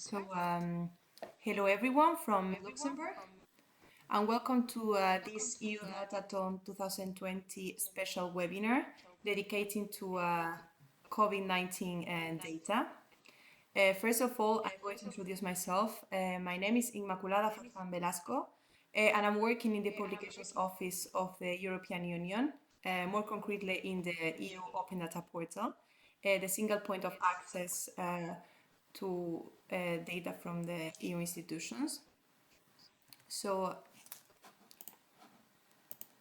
Hello everyone from Luxembourg, and welcome to this EU Datathon 2020 special webinar dedicated to COVID-19 and data. First of all, I'm going to introduce myself. My name is Inmaculada Farfán Velasco, and I'm working in the Publications Office of the European Union, more concretely in the EU Open Data Portal, the single point of access to data from the EU institutions. So,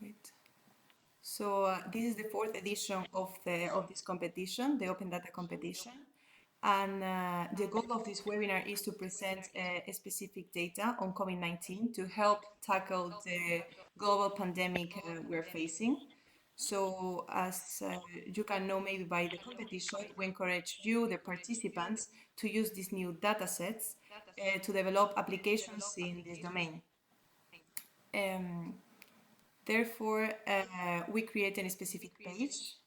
wait. So this is the fourth edition of this competition, the Open Data Competition. And the goal of this webinar is to present specific data on COVID-19 to help tackle the global pandemic we're facing. So as you can know maybe by the competition, we encourage you, the participants, to use these new datasets to develop applications in this domain. Therefore, we created a specific page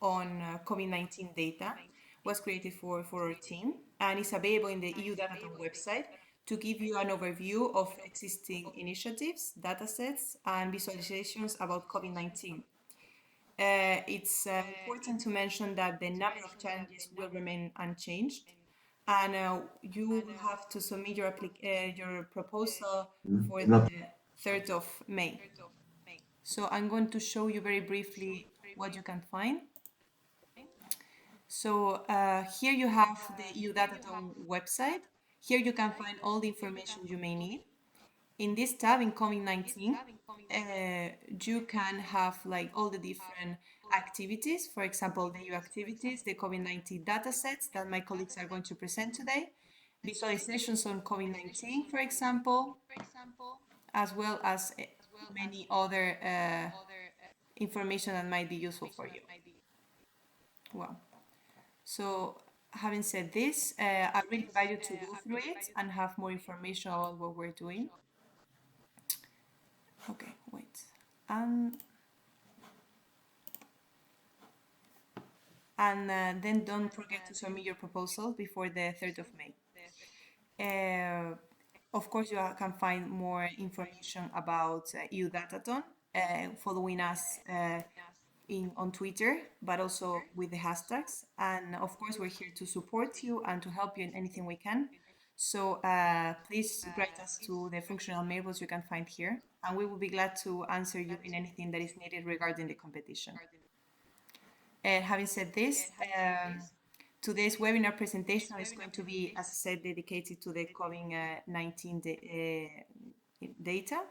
on COVID-19 data, was created for our team, and is available in the EU Datathon website to give you an overview of existing initiatives, datasets, and visualizations about COVID-19. It's important to mention that the number of challenges will remain unchanged, and you will have to submit your proposal for the 3rd of May. So I'm going to show you very briefly what you can find. So here you have the EU Datathon website. Here you can find all the information you may need. In this tab in COVID-19, you can have like all the different activities. For example, the EU activities, the COVID-19 datasets that my colleagues are going to present today, visualizations on COVID-19, for example, as well as many other information that might be useful for you. Well, so having said this, I really invite you to go through it and have more information about what we're doing. Okay, wait. And then don't forget to submit your proposal before the 3rd of May. Of course, you can find more information about EU Datathon following us on Twitter, but also with the hashtags. And of course, we're here to support you and to help you in anything we can. So please write us to the functional mailbox you can find here, and we will be glad to answer you in anything that is needed regarding the competition. Having said this, today's webinar presentation is going to be, as I said, dedicated to the COVID-19 data.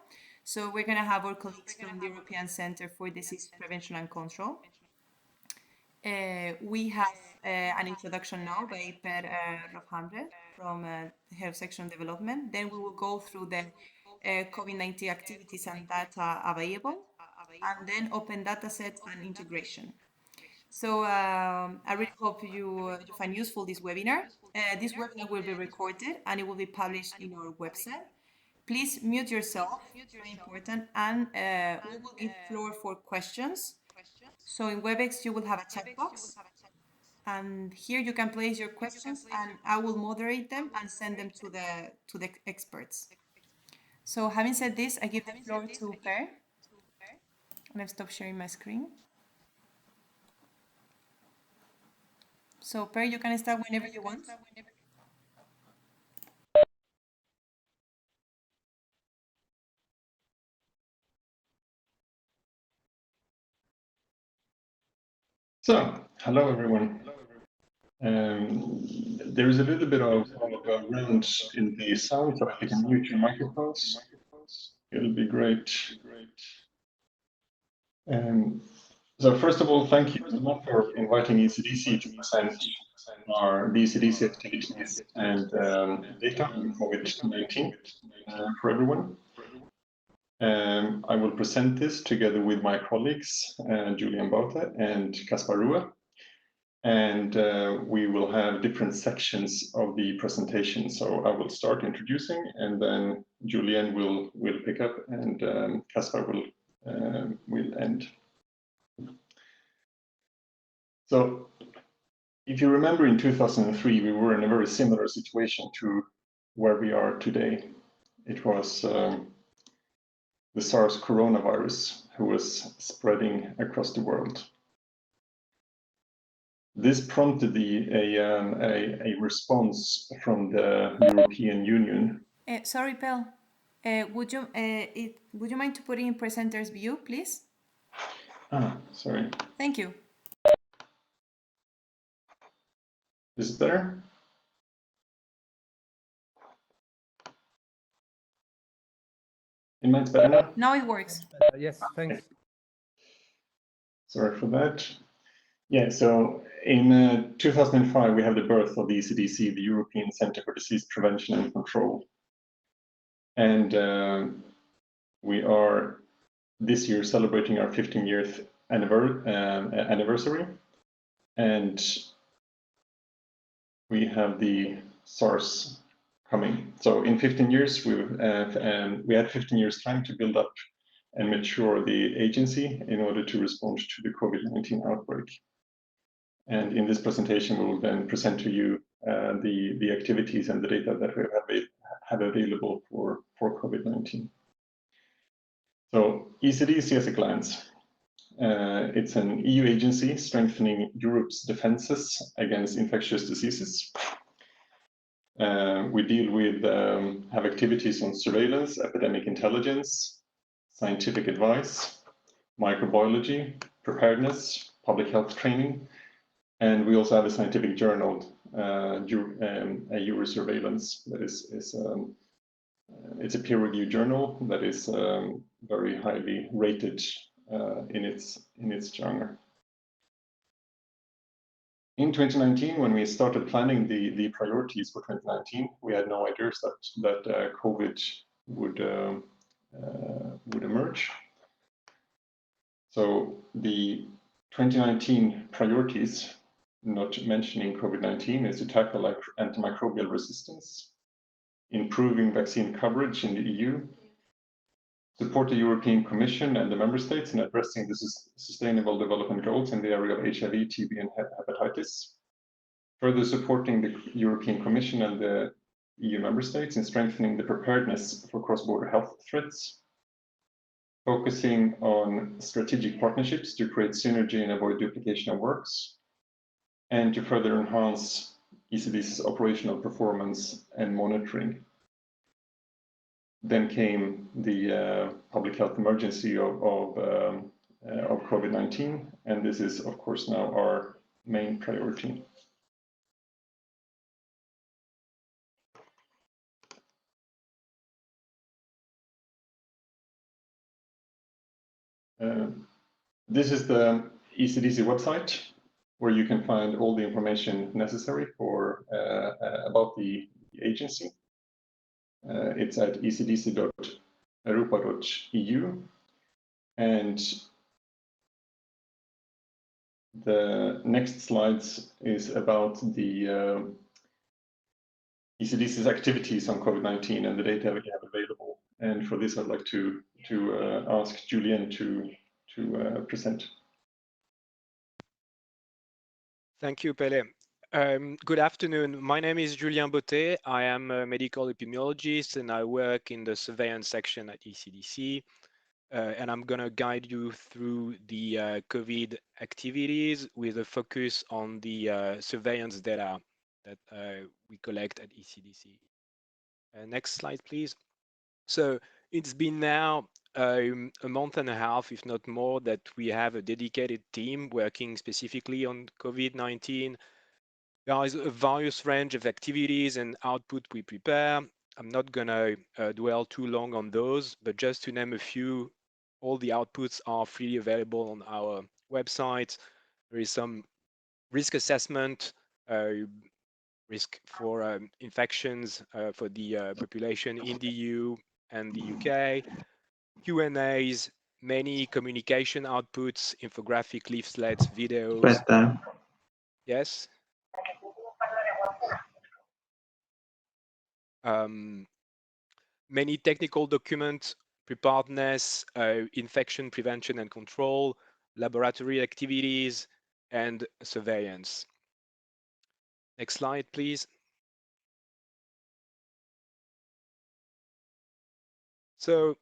So we're going to have our colleagues from the European Center for Disease Prevention and Control. We have an introduction now by Per Rofhamre from Head of Section Development. Then we will go through the COVID-19 activities and data available, and then open datasets and integration. So I really hope you find useful this webinar. This webinar will be recorded and it will be published in our website. Please mute yourself, very important, and we will give floor for questions. So in WebEx you will have a chat box, and here you can place your questions and I will moderate them and send them to the experts. So having said this, I give the floor to Per. And I've stopped sharing my screen. So Per, you can start whenever you want. So, hello everyone. There is a little bit of round in the sound, so if you can mute your microphones, it'll be great. So first of all, thank you so much for inviting ECDC to present our ECDC activities and data on COVID-19 for everyone. I will present this together with my colleagues, Julian Bauta and Kaspar Rua. And we will have different sections of the presentation. So I will start introducing, and then Julian will pick up, and Kaspar will end. So if you remember, in 2003, we were in a very similar situation to where we are today. It was the SARS coronavirus who was spreading across the world. This prompted a response from the European Union. Sorry, Pel. Would you mind to put in presenter's view, please? Sorry. Thank you. Is it better? It might be better now? Now it works. Yes, thanks. Sorry for that. Yeah, so in 2005, we have the birth of the ECDC, the European Centre for Disease Prevention and Control. And we are this year celebrating our 15-year anniversary. And we have the SARS coming. So in 15 years, we had 15 years time to build up and mature the agency in order to respond to the COVID-19 outbreak. And in this presentation, we will then present to you the activities and the data that we have available for COVID-19. So ECDC at a glance. It's an EU agency strengthening Europe's defenses against infectious diseases. We deal with, have activities on surveillance, epidemic intelligence, scientific advice, microbiology, preparedness, public health training, and we also have a scientific journal, Eurosurveillance, that is it's a peer-reviewed journal that is very highly rated in its genre. In 2019, when we started planning the priorities for 2019, we had no ideas that COVID would emerge. So the 2019 priorities, not mentioning COVID-19, is to tackle like antimicrobial resistance, improving vaccine coverage in the EU, support the European Commission and the member states in addressing the sustainable development goals in the area of HIV, TB, and hepatitis, further supporting the European Commission and the EU member states in strengthening the preparedness for cross-border health threats, focusing on strategic partnerships to create synergy and avoid duplication of works, and to further enhance ECDC's operational performance and monitoring. Then came the public health emergency of COVID-19, and this is, of course, now our main priority. This is the ECDC website, where you can find all the information necessary for about the agency. It's at ecdc.europa.eu, and the next slides is about the ECDC's activities on COVID-19 and the data we have available. And for this, I'd like to ask Julien to present. Thank you, Pele. Good afternoon. My name is Julien Bottet. I am a medical epidemiologist and I work in the surveillance section at ECDC. And I'm going to guide you through the COVID activities with a focus on the surveillance data that we collect at ECDC. Next slide, please. So it's been now a month and a half, if not more, that we have a dedicated team working specifically on COVID-19. There is a various range of activities and output we prepare. I'm not going to dwell too long on those, but just to name a few, all the outputs are freely available on our website. There is some risk assessment, risk for infections for the population in the EU and the UK, Q&As, many communication outputs, infographic leaflets, videos. Yes. Many technical documents, preparedness, infection prevention and control, laboratory activities, and surveillance. Next slide, please. So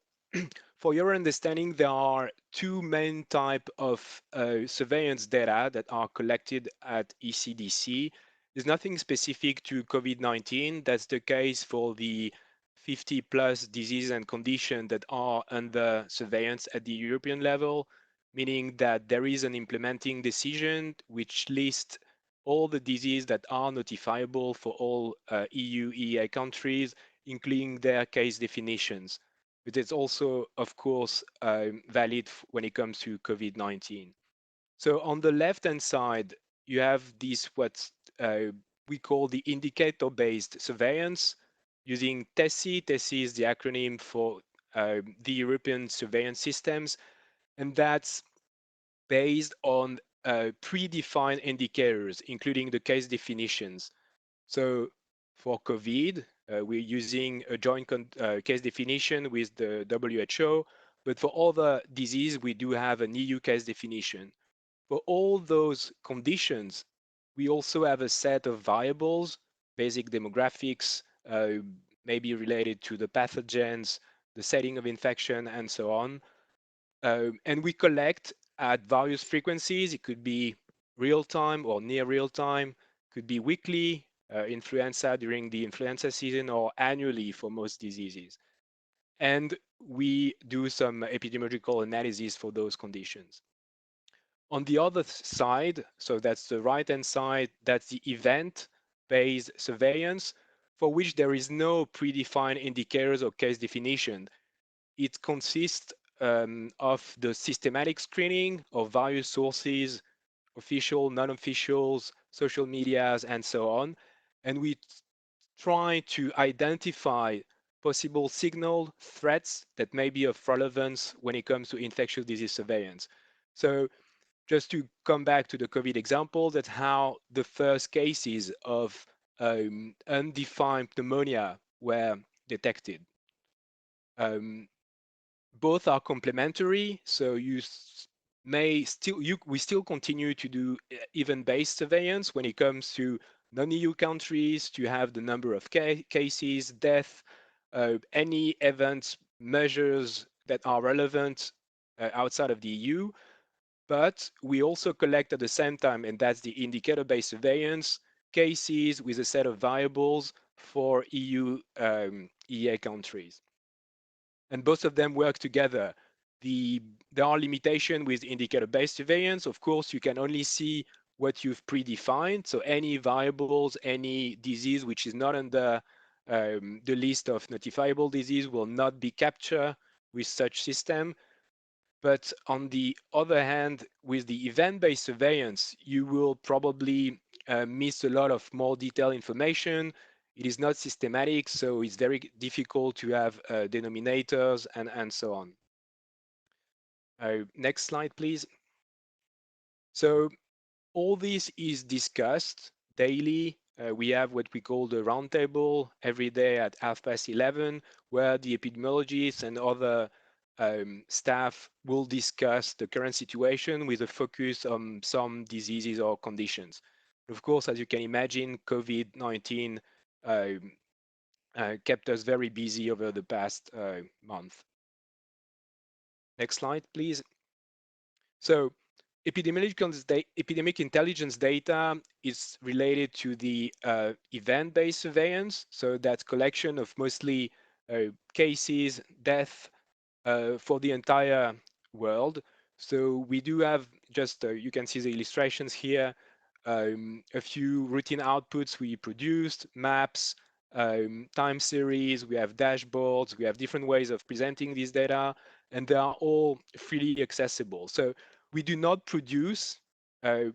for your understanding, there are two main type of surveillance data that are collected at ECDC. There's nothing specific to COVID-19. That's the case for the 50 plus diseases and conditions that are under surveillance at the European level, meaning that there is an implementing decision which lists all the diseases that are notifiable for all EU, EEA countries, including their case definitions, but it's also, of course, valid when it comes to COVID-19. So on the left-hand side, you have this what uh, we call the indicator-based surveillance using TESI. TESI is the acronym for the European surveillance systems, and that's based on predefined indicators, including the case definitions. So for COVID, we're using a joint case definition with the WHO, but for other disease, we do have an EU case definition. For all those conditions, we also have a set of variables, basic demographics, maybe related to the pathogens, the setting of infection, and so on. And we collect at various frequencies. It could be real time or near real time, could be weekly, influenza during the influenza season, or annually for most diseases. And we do some epidemiological analysis for those conditions. On the other side, so that's the right-hand side, that's the event-based surveillance, for which there is no predefined indicators or case definition. It consists of the systematic screening of various sources, official, non-officials, social medias, and so on. And we try to identify possible signal threats that may be of relevance when it comes to infectious disease surveillance. So just to come back to the COVID example, that's how the first cases of undefined pneumonia were detected. Um, Both are complementary, so we still continue to do event-based surveillance when it comes to non-EU countries to have the number of cases, death, any events, measures that are relevant outside of the EU. But we also collect at the same time, and that's the indicator-based surveillance, cases with a set of variables for EU EA countries, and both of them work together. There are limitations with indicator-based surveillance. Of course, you can only see what you've predefined. So any variables, any disease which is not under the list of notifiable disease will not be captured with such system. But on the other hand, with the event-based surveillance, you will probably miss a lot of more detailed information. It is not systematic, so it's very difficult to have denominators and so on. Next slide, please. So all this is discussed daily. We have what we call the roundtable every day at 11:30, where the epidemiologists and other staff will discuss the current situation with a focus on some diseases or conditions. Of course, as you can imagine, COVID-19 kept us very busy over the past month. Next slide, please. So epidemic intelligence data is related to the event-based surveillance. So that's collection of mostly cases, death for the entire world. So we do have just, you can see the illustrations here, a few routine outputs we produced, maps, time series, we have dashboards, we have different ways of presenting these data, and they are all freely accessible. So we do not produce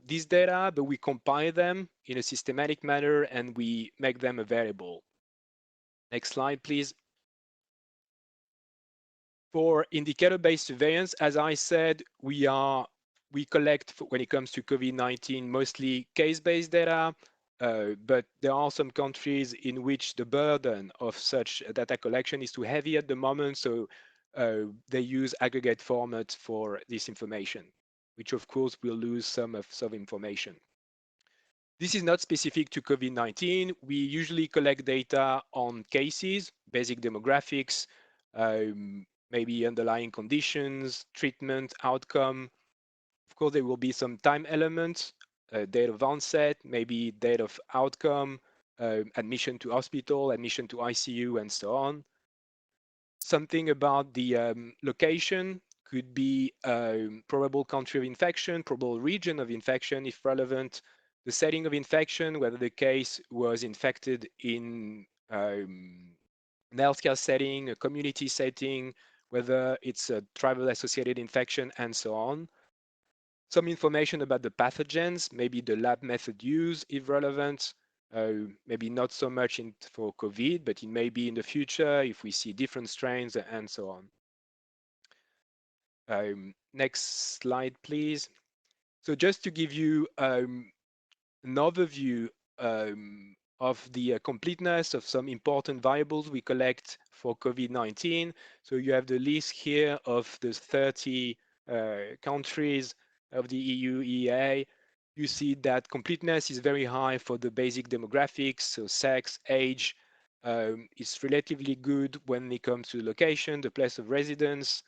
these data, but we compile them in a systematic manner and we make them available. Next slide, please. For indicator-based surveillance, as I said, we collect, when it comes to COVID-19, mostly case-based data, but there are some countries in which the burden of such data collection is too heavy at the moment, so they use aggregate format for this information, which of course will lose some of information. This is not specific to COVID-19. We usually collect data on cases, basic demographics. maybe underlying conditions, treatment, outcome. Of course, there will be some time elements, date of onset, maybe date of outcome, admission to hospital, admission to ICU, and so on. Something about the location could be probable country of infection, probable region of infection if relevant, the setting of infection, whether the case was infected in an healthcare setting, a community setting, whether it's a travel-associated infection, and so on. Some information about the pathogens, maybe the lab method used if relevant, maybe not so much for COVID, but it may be in the future if we see different strains and so on. Next slide, please. So just to give you an overview of the completeness of some important variables we collect for COVID-19. So you have the list here of the 30 countries of the EU, EEA. You see that completeness is very high for the basic demographics, so sex, age. It's relatively good when it comes to location, the place of residence.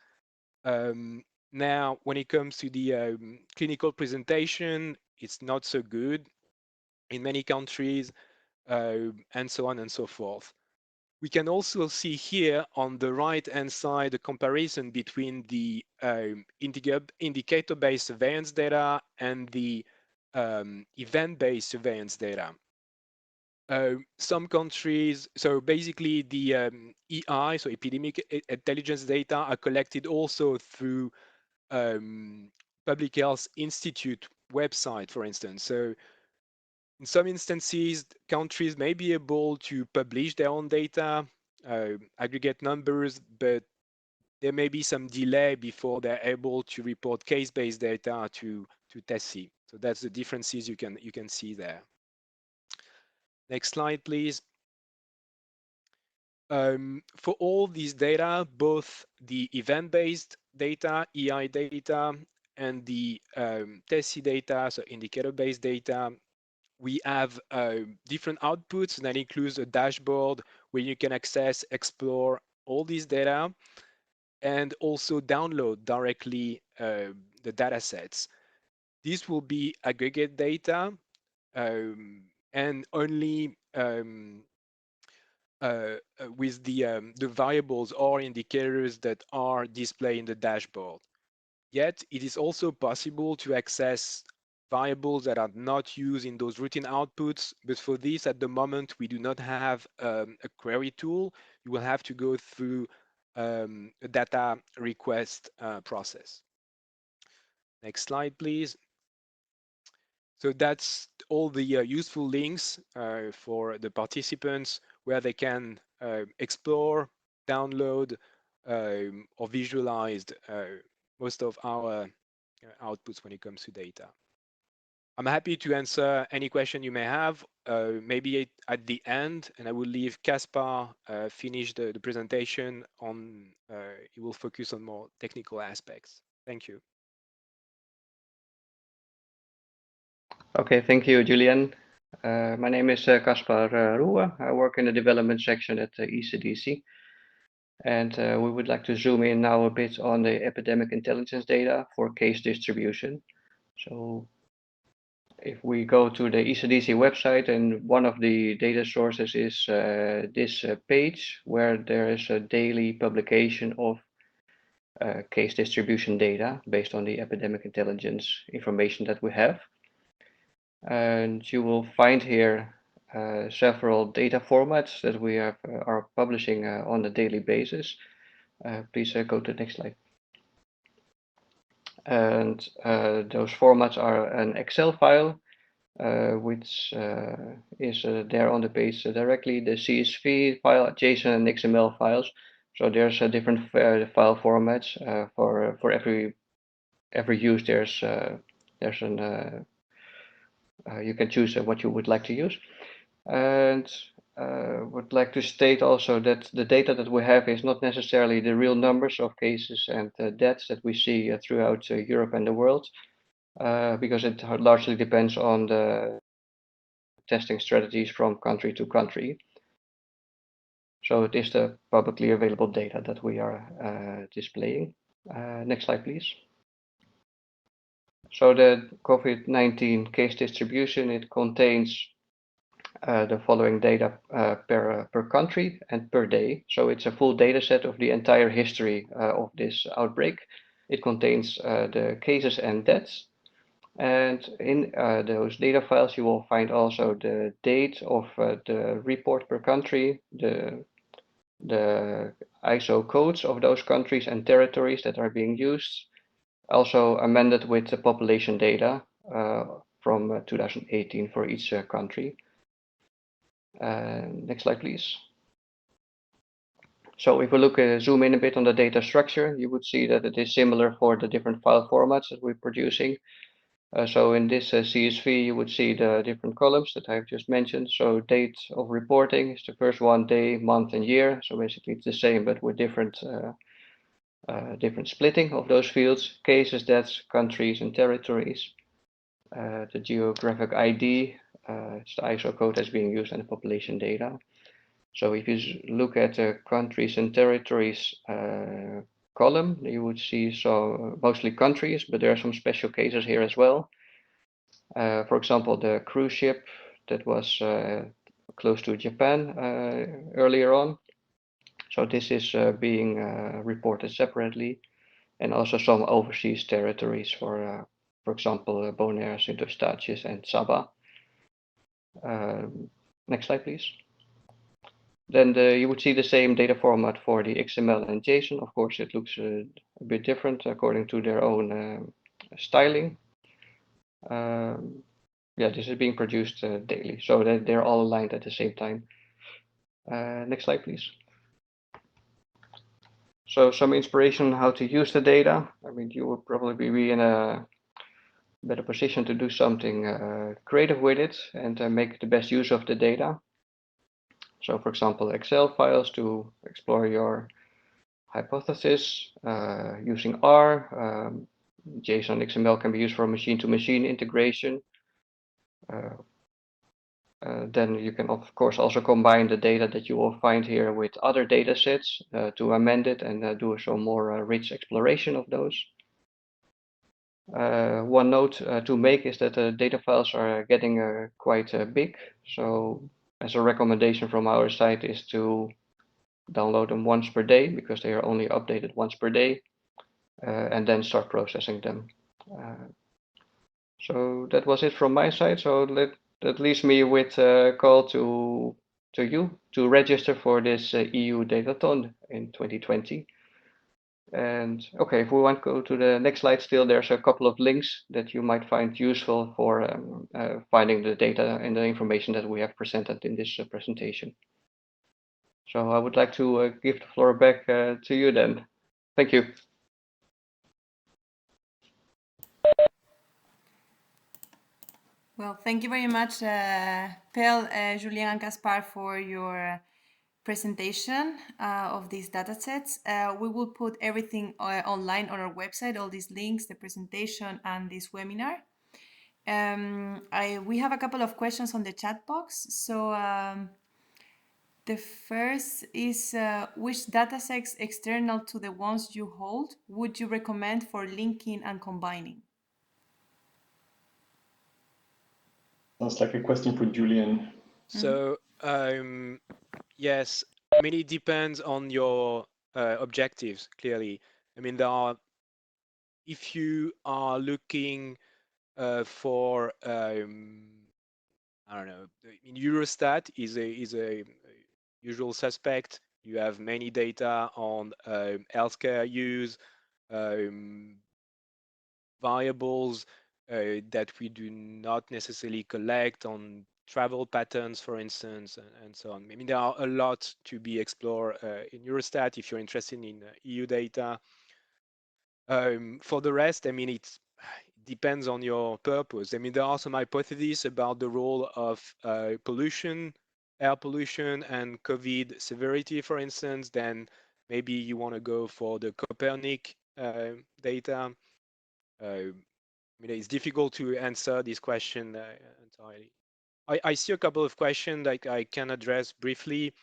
Now, when it comes to the clinical presentation, it's not so good in many countries, and so on and so forth. We can also see here on the right-hand side a comparison between the indicator-based surveillance data and the event-based surveillance data. Some countries, so basically the EI, so epidemic intelligence data, are collected also through Public Health Institute website, for instance. So in some instances, countries may be able to publish their own data, aggregate numbers, but there may be some delay before they're able to report case-based data to TESI. So that's the differences you can see there. Next slide, please. For all these data, both the event-based data, EI data, and the TESI data, so indicator-based data, we have different outputs, and that includes a dashboard where you can access, explore all these data, and also download directly the data sets. This will be aggregate data, and only with the variables or indicators that are displayed in the dashboard. Yet, it is also possible to access variables that are not used in those routine outputs, but for this, at the moment, we do not have a query tool. You will have to go through a data request process. Next slide, please. So that's all the useful links for the participants where they can explore, download, or visualize most of our outputs when it comes to data. I'm happy to answer any question you may have, maybe at the end, and I will leave Caspar finish the presentation on, he will focus on more technical aspects. Thank you. Okay, thank you, Julian. My name is Caspar Roe. I work in the development section at ECDC. And we would like to zoom in now a bit on the epidemic intelligence data for case distribution. So if we go to the ECDC website, and one of the data sources is this page where there is a daily publication of case distribution data based on the epidemic intelligence information that we have. And you will find here several data formats that we are publishing on a daily basis. Please go to the next slide. And those formats are an Excel file, which is there on the page directly, the CSV file, JSON and XML files. So there's different file formats for every use. There's an you can choose what you would like to use. And would like to state also that the data that we have is not necessarily the real numbers of cases and deaths that we see throughout Europe and the world, because it largely depends on the testing strategies from country to country. So it is the publicly available data that we are displaying. Next slide, please. So the COVID-19 case distribution, it contains the following data per country and per day. So it's a full data set of the entire history of this outbreak. It contains the cases and deaths. And in those data files, you will find also the date of the report per country, the ISO codes of those countries and territories that are being used, also amended with the population data from 2018 for each country. Next slide, please. So if we look zoom in a bit on the data structure, you would see that it is similar for the different file formats that we're producing. So in this CSV, you would see the different columns that I've just mentioned. So date of reporting is the first one, day, month, and year. So basically it's the same, but with different splitting of those fields, cases, deaths, countries, and territories. The geographic ID, it's the ISO code that's being used, and the population data. So if you look at the countries and territories column, you would see mostly countries, but there are some special cases here as well. For example, the cruise ship that was close to Japan earlier on. So this is being reported separately, and also some overseas territories for example, Bonaire, St. Eustatius, and Saba. Next slide, please. Then you would see the same data format for the XML and JSON. Of course, it looks a bit different according to their own styling. Yeah, this is being produced daily, so that they're all aligned at the same time. Next slide, please. So some inspiration on how to use the data. I mean, you will probably be in a better position to do something creative with it and make the best use of the data. So for example, Excel files to explore your hypothesis using R. JSON XML can be used for machine-to-machine integration. Then you can of course also combine the data that you will find here with other data sets to amend it and do some more rich exploration of those. One note to make is that the data files are getting quite big. So as a recommendation from our side is to download them once per day because they are only updated once per day and then start processing them. So that was it from my side. So that leaves me with a call to you to register for this EU Datathon in 2020. And okay, if we want to go to the next slide still, there's a couple of links that you might find useful for finding the data and the information that we have presented in this presentation. So I would like to give the floor back to you then. Thank you. Well, thank you very much, Pel, Julien, and Caspar, for your presentation of these datasets. We will put everything online on our website, all these links, the presentation, and this webinar. We have a couple of questions on the chat box. So the first is, which datasets external to the ones you hold would you recommend for linking and combining? Sounds like a question for Julien. So yes, I mean, it depends on your objectives, clearly. I mean, if you are looking for, I don't know, I mean, Eurostat is a usual suspect. You have many data on healthcare use, variables that we do not necessarily collect on travel patterns, for instance, and so on. I mean, there are a lot to be explored in Eurostat if you're interested in EU data. For the rest, I mean, it depends on your purpose. I mean, there are some hypotheses about the role of pollution, air pollution, and COVID severity, for instance. Then maybe you want to go for the Copernic data. I mean, it's difficult to answer this question entirely. I see a couple of questions that I can address briefly.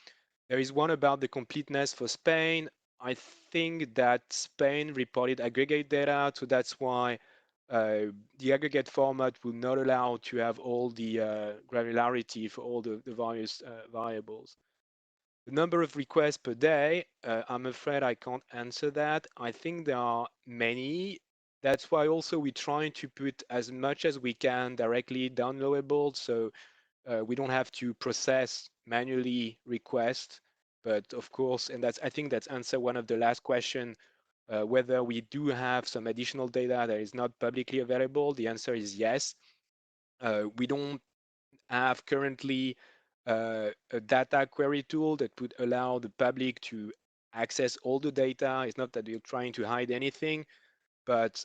There is one about the completeness for Spain. I think that Spain reported aggregate data, so that's why the aggregate format will not allow to have all the granularity for all the various variables. The number of requests per day, I'm afraid I can't answer that. I think there are many. That's why also we're trying to put as much as we can directly downloadable, so we don't have to process manually requests. But of course, and I think that's answer one of the last question, whether we do have some additional data that is not publicly available. The answer is yes. We don't have currently a data query tool that would allow the public to access all the data. It's not that we're trying to hide anything, but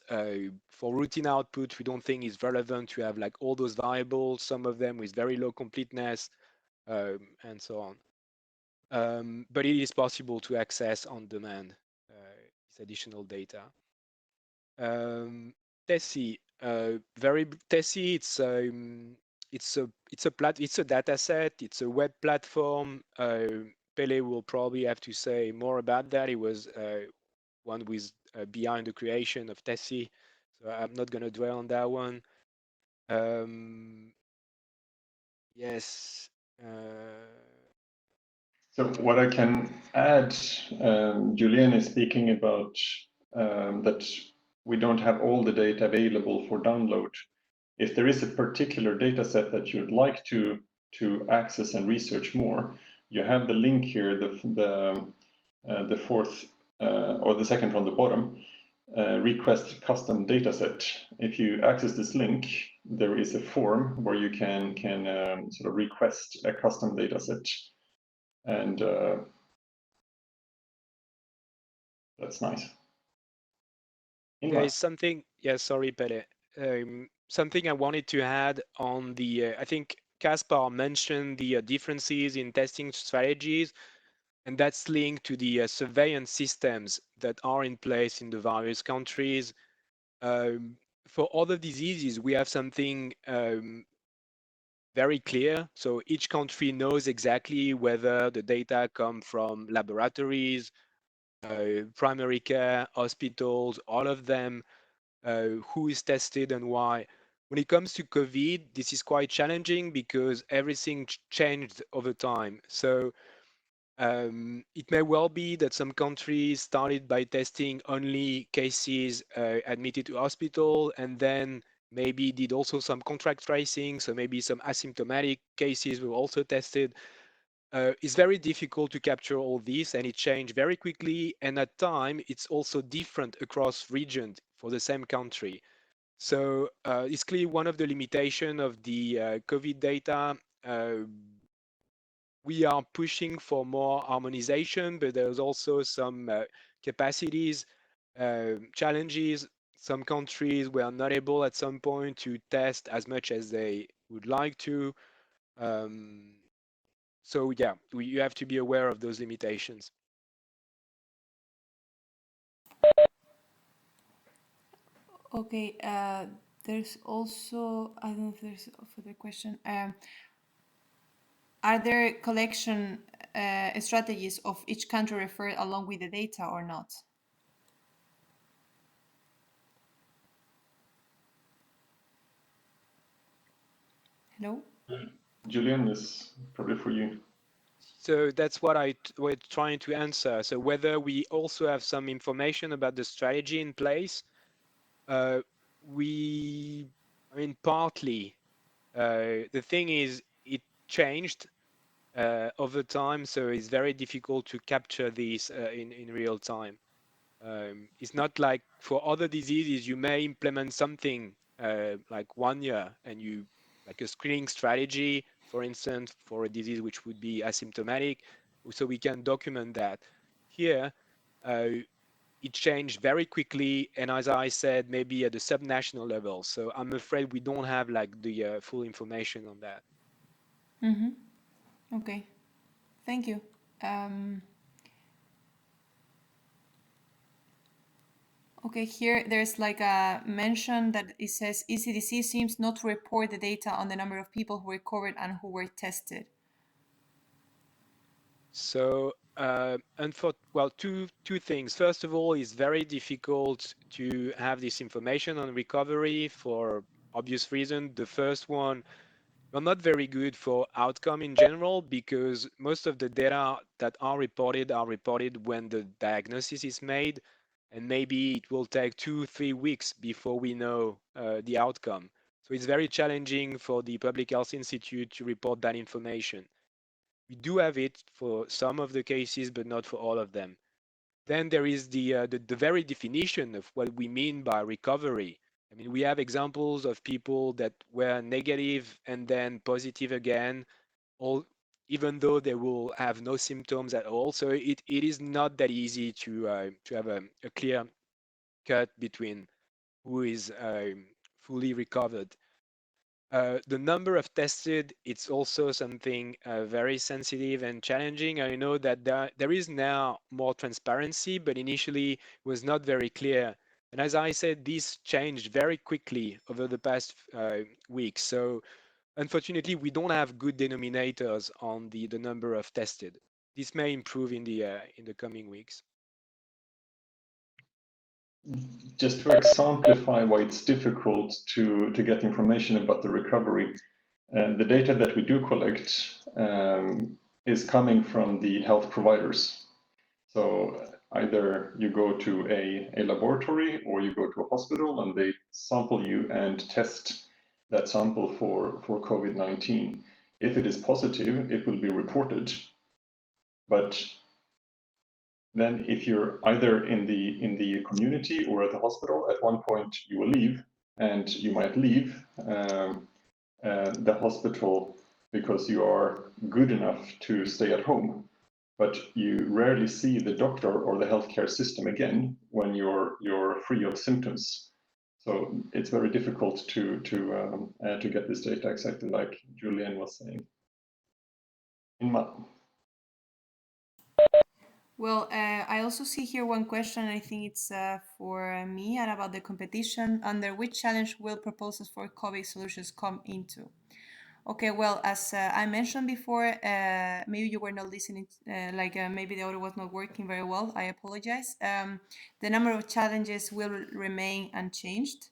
for routine output, we don't think it's relevant to have like all those variables, some of them with very low completeness, and so on. But it is possible to access on demand this additional data. Tessie, Tessie, it's a data set, it's a web platform. Pele will probably have to say more about that. It was one with behind the creation of Tessie, so I'm not going to dwell on that one. Yes. So what I can add, Julian is speaking about that we don't have all the data available for download. If there is a particular data set that you'd like to access and research more, you have the link here, the fourth or the second from the bottom, request custom dataset. If you access this link, there is a form where you can sort of request a custom dataset, and that's nice. There is something. Yeah, sorry, Pele. Something I wanted to add on the. I think Caspar mentioned the differences in testing strategies, and that's linked to the surveillance systems that are in place in the various countries. For other diseases, we have something very clear. So each country knows exactly whether the data come from laboratories, primary care, hospitals, all of them, who is tested and why. When it comes to COVID, this is quite challenging because everything changed over time. So it may well be that some countries started by testing only cases admitted to hospital, and then maybe did also some contract tracing. So maybe some asymptomatic cases were also tested. It's very difficult to capture all this, and it changed very quickly. And at time, it's also different across regions for the same country. So it's clearly one of the limitations of the COVID data. We are pushing for more harmonization, but there's also some capacities, challenges. Some countries were not able at some point to test as much as they would like to. So yeah, you have to be aware of those limitations. Okay, there's also, I don't know if there's a further question. Are there collection strategies of each country referred along with the data or not? Hello? Julian, is probably for you. So that's what we're trying to answer. So whether we also have some information about the strategy in place, I mean, partly. The thing is, it changed over time, so it's very difficult to capture this in real time. It's not like for other diseases, you may implement something like 1 year and you like a screening strategy, for instance, for a disease which would be asymptomatic, so we can document that. Here, it changed very quickly, and as I said, maybe at the subnational level. So I'm afraid we don't have like the full information on that. Mm-hmm. Okay, thank you. Okay, here there's like a mention that it says ECDC seems not to report the data on the number of people who recovered and who were tested. So, two things. First of all, it's very difficult to have this information on recovery for obvious reason. The first one, we're not very good for outcome in general because most of the data that are reported when the diagnosis is made, and maybe it will take 2-3 weeks before we know the outcome. So it's very challenging for the Public Health Institute to report that information. We do have it for some of the cases, but not for all of them. Then there is the very definition of what we mean by recovery. I mean, we have examples of people that were negative and then positive again, all even though they will have no symptoms at all. So it is not that easy to have a clear cut between who is fully recovered. The number of tested, it's also something very sensitive and challenging. I know that there is now more transparency, but initially it was not very clear. And as I said, this changed very quickly over the past weeks. So unfortunately, we don't have good denominators on the number of tested. This may improve in the coming weeks. Just to exemplify why it's difficult to get information about the recovery, the data that we do collect is coming from the health providers. So either you go to a laboratory or you go to a hospital and they sample you and test that sample for COVID-19. If it is positive, it will be reported. But then if you're either in the community or at the hospital, at one point you will leave, and you might leave the hospital because you are good enough to stay at home, but you rarely see the doctor or the healthcare system again when you're free of symptoms. So it's very difficult to get this data exactly like Julian was saying. Well, I also see here one question. I think it's for me and about the competition. Under which challenge will proposals for COVID solutions come into? Okay, well, as I mentioned before, maybe you were not listening, maybe the audio was not working very well. I apologize. The number of challenges will remain unchanged.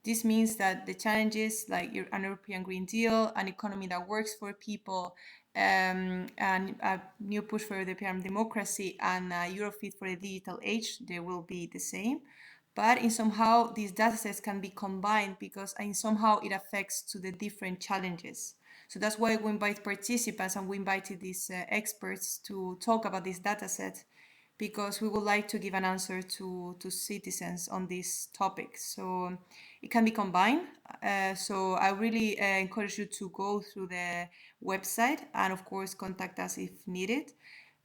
This means that the challenges like an European Green Deal, an economy that works for people, and a new push for European democracy and Eurofit for the digital age, they will be the same. But in somehow these datasets can be combined because in somehow it affects to the different challenges. So that's why we invite participants and we invited these experts to talk about this dataset, because we would like to give an answer to citizens on this topic. So it can be combined. So I really encourage you to go through the website and of course contact us if needed,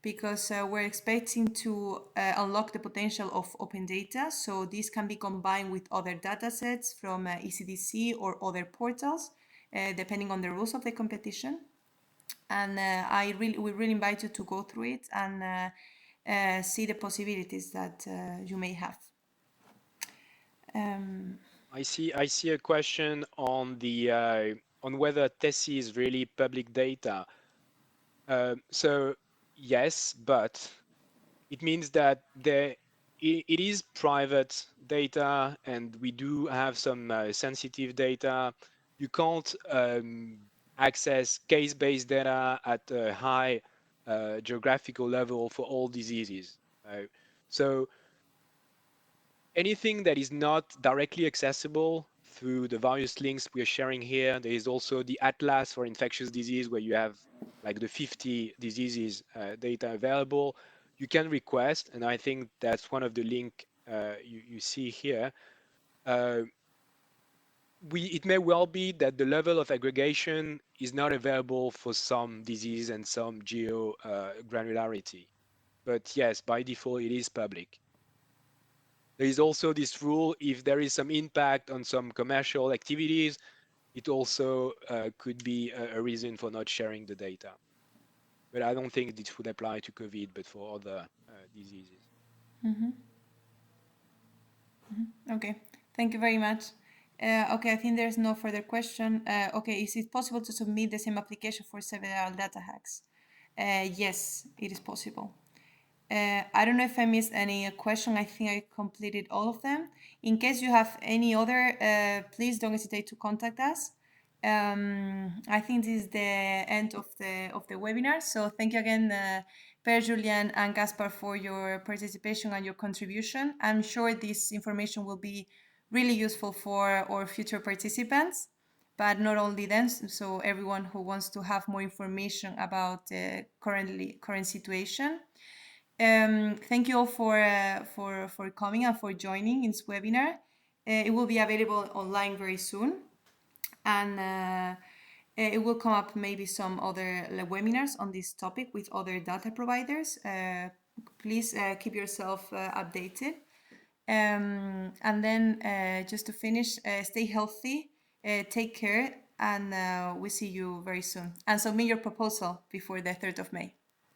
because we're expecting to unlock the potential of open data. So this can be combined with other datasets from ECDC or other portals, depending on the rules of the competition. And we really invite you to go through it and see the possibilities that you may have. I see a question on whether TESI is really public data. So yes, but it means that it is private data, and we do have some sensitive data. You can't access case-based data at a high geographical level for all diseases. So anything that is not directly accessible through the various links we are sharing here, there is also the Atlas for infectious disease where you have like the 50 diseases data available. You can request, and I think that's one of the link you see here. It may well be that the level of aggregation is not available for some disease and some geo granularity. But yes, by default, it is public. There is also this rule, if there is some impact on some commercial activities, it also could be a reason for not sharing the data. But I don't think this would apply to COVID, but for other diseases. Mm-hmm. Mm-hmm. Okay, thank you very much. Okay, I think there's no further question. Okay, is it possible to submit the same application for several data hacks? Yes, it is possible. I don't know if I missed any question. I think I completed all of them. In case you have any other, please don't hesitate to contact us. I think this is the end of the webinar. So thank you again, Per, Julian, and Gaspar for your participation and your contribution. I'm sure this information will be really useful for our future participants, but not only them. So everyone who wants to have more information about the current situation. Thank you all for coming and for joining in this webinar. It will be available online very soon, and it will come up maybe some other webinars on this topic with other data providers. Please keep yourself updated. And then just to finish, stay healthy, take care, and we see you very soon. And submit your proposal before the 3rd of May.